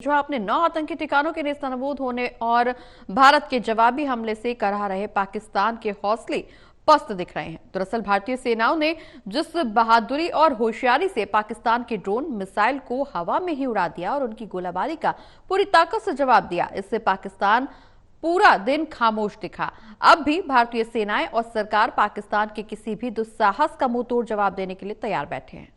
जो अपने 9 आतंकी ठिकानों के नेस्तनाबूद होने और भारत के जवाबी हमले से करहा रहे पाकिस्तान के हौसले पस्त दिख रहे हैं। दरअसल भारतीय सेनाओं ने जिस बहादुरी और होशियारी से पाकिस्तान के ड्रोन मिसाइल को हवा में ही उड़ा दिया और उनकी गोलाबारी का पूरी ताकत से जवाब दिया, इससे पाकिस्तान पूरा दिन खामोश दिखा। अब भी भारतीय सेनाएं और सरकार पाकिस्तान के किसी भी दुस्साहस का मुंहतोड़ जवाब देने के लिए तैयार बैठे हैं।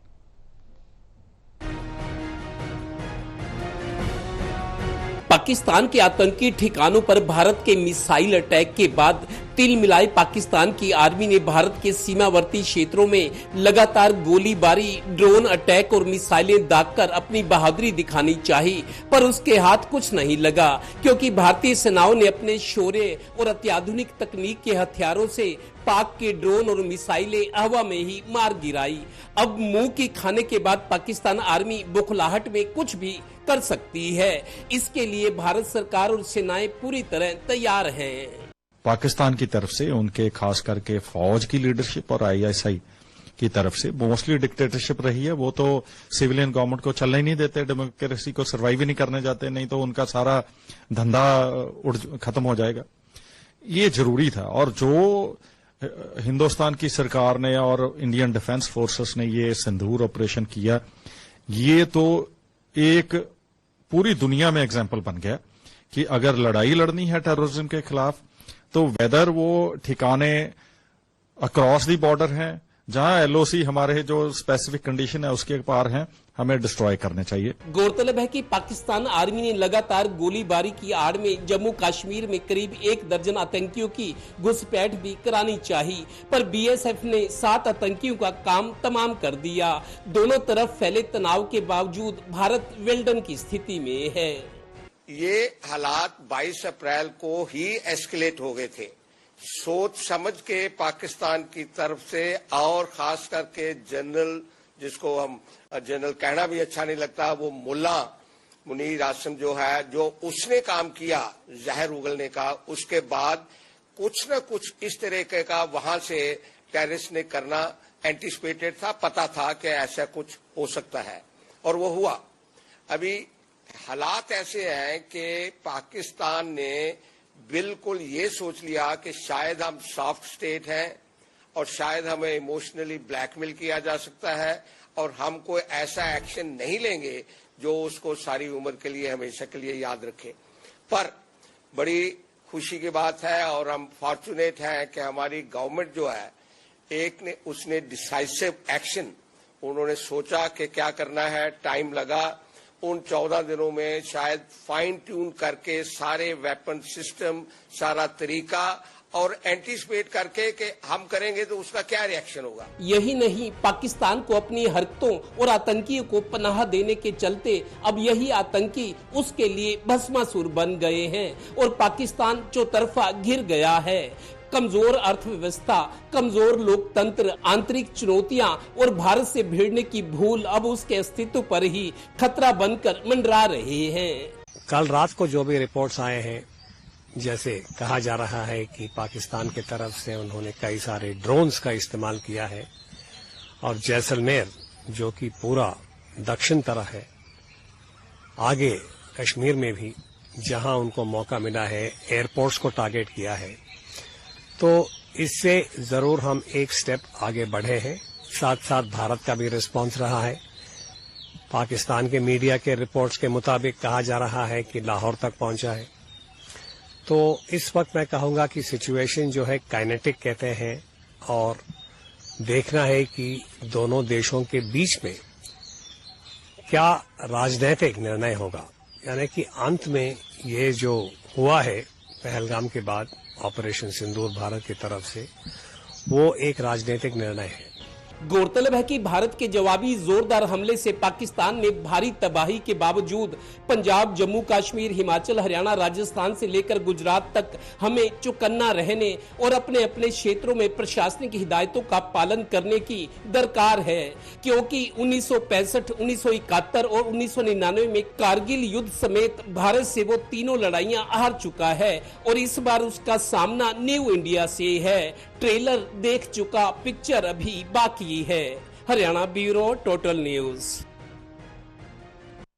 पाकिस्तान के आतंकी ठिकानों पर भारत के मिसाइल अटैक के बाद तिल मिलाए पाकिस्तान की आर्मी ने भारत के सीमावर्ती क्षेत्रों में लगातार गोलीबारी, ड्रोन अटैक और मिसाइलें दागकर अपनी बहादुरी दिखानी चाहिए, पर उसके हाथ कुछ नहीं लगा, क्योंकि भारतीय सेनाओं ने अपने शौर्य और अत्याधुनिक तकनीक के हथियारों से पाक के ड्रोन और मिसाइलें हवा में ही मार गिराई। अब मुंह की खाने के बाद पाकिस्तान आर्मी बुखलाहट में कुछ भी कर सकती है। इसके लिए भारत सरकार और सेनाएं पूरी तरह तैयार हैं। पाकिस्तान की तरफ से उनके खास करके फौज की लीडरशिप और आईएसआई की तरफ से मोस्टली डिक्टेटरशिप रही है। वो तो सिविलियन गवर्नमेंट को चलने ही नहीं देते, डेमोक्रेसी को सर्वाइव ही नहीं करने जाते, नहीं तो उनका सारा धंधा खत्म हो जाएगा। ये जरूरी था। और जो हिंदुस्तान की सरकार ने और इंडियन डिफेंस फोर्सेस ने ये सिंदूर ऑपरेशन किया, ये तो एक पूरी दुनिया में एग्जाम्पल बन गया कि अगर लड़ाई लड़नी है टेररिज्म के खिलाफ, तो वेदर वो ठिकाने अक्रॉस दी बॉर्डर हैं, जहां एलओसी हमारे जो स्पेसिफिक कंडीशन है उसके पार हैं, हमें डिस्ट्रॉय करने चाहिए। गौरतलब है कि पाकिस्तान आर्मी ने लगातार गोलीबारी की आड़ में जम्मू कश्मीर में करीब 1 दर्जन आतंकियों की घुसपैठ भी करानी चाहिए, पर बीएसएफ ने 7 आतंकियों का काम तमाम कर दिया। दोनों तरफ फैले तनाव के बावजूद भारत वेल्डन की स्थिति में है। ये हालात 22 अप्रैल को ही एस्केलेट हो गए थे। सोच समझ के पाकिस्तान की तरफ से, और खास करके जनरल, जिसको हम जनरल कहना भी अच्छा नहीं लगता, वो मुल्ला मुनीर आसिम जो है, जो उसने काम किया जहर उगलने का, उसके बाद कुछ न कुछ इस तरीके का वहां से टेररिस्ट ने करना एंटिसिपेटेड था, पता था कि ऐसा कुछ हो सकता है, और वो हुआ। अभी हालात ऐसे हैं कि पाकिस्तान ने बिल्कुल ये सोच लिया कि शायद हम सॉफ्ट स्टेट हैं और शायद हमें इमोशनली ब्लैकमेल किया जा सकता है, और हम कोई ऐसा एक्शन नहीं लेंगे जो उसको सारी उम्र के लिए, हमेशा के लिए याद रखे। पर बड़ी खुशी की बात है और हम फॉर्चुनेट हैं कि हमारी गवर्नमेंट जो है, एक ने उसने डिसाइसिव एक्शन, उन्होंने सोचा कि क्या करना है, टाइम लगा। उन 14 दिनों में शायद फाइन ट्यून करके सारे वेपन सिस्टम, सारा तरीका, और एंटीसिपेट करके कि हम करेंगे तो उसका क्या रिएक्शन होगा। यही नहीं, पाकिस्तान को अपनी हरकतों और आतंकियों को पनाह देने के चलते अब यही आतंकी उसके लिए भस्मासुर बन गए हैं और पाकिस्तान चौतरफा घिर गया है। कमजोर अर्थव्यवस्था, कमजोर लोकतंत्र, आंतरिक चुनौतियां और भारत से भिड़ने की भूल अब उसके अस्तित्व पर ही खतरा बनकर मंडरा रहे हैं। कल रात को जो भी रिपोर्ट्स आए हैं, जैसे कहा जा रहा है कि पाकिस्तान की तरफ से उन्होंने कई सारे ड्रोन्स का इस्तेमाल किया है, और जैसलमेर जो कि पूरा दक्षिण तरफ है, आगे कश्मीर में भी जहां उनको मौका मिला है एयरपोर्ट्स को टारगेट किया है, तो इससे जरूर हम एक स्टेप आगे बढ़े हैं। साथ साथ भारत का भी रिस्पांस रहा है। पाकिस्तान के मीडिया के रिपोर्ट्स के मुताबिक कहा जा रहा है कि लाहौर तक पहुंचा है। तो इस वक्त मैं कहूंगा कि सिचुएशन जो है काइनेटिक कहते हैं, और देखना है कि दोनों देशों के बीच में क्या राजनीतिक निर्णय होगा। यानी कि अंत में ये जो हुआ है पहलगाम के बाद ऑपरेशन सिंदूर भारत की तरफ से, वो एक राजनीतिक निर्णय है। गौरतलब है कि भारत के जवाबी जोरदार हमले से पाकिस्तान ने भारी तबाही के बावजूद पंजाब, जम्मू कश्मीर, हिमाचल, हरियाणा, राजस्थान से लेकर गुजरात तक हमें चौकन्ना रहने और अपने अपने क्षेत्रों में प्रशासनिक हिदायतों का पालन करने की दरकार है, क्योंकि 1965, 1971 और 1999 में कारगिल युद्ध समेत भारत से वो तीनों लड़ाइयां हार चुका है और इस बार उसका सामना न्यू इंडिया से है। ट्रेलर देख चुका, पिक्चर अभी बाकी है। Haryana bureau, total news.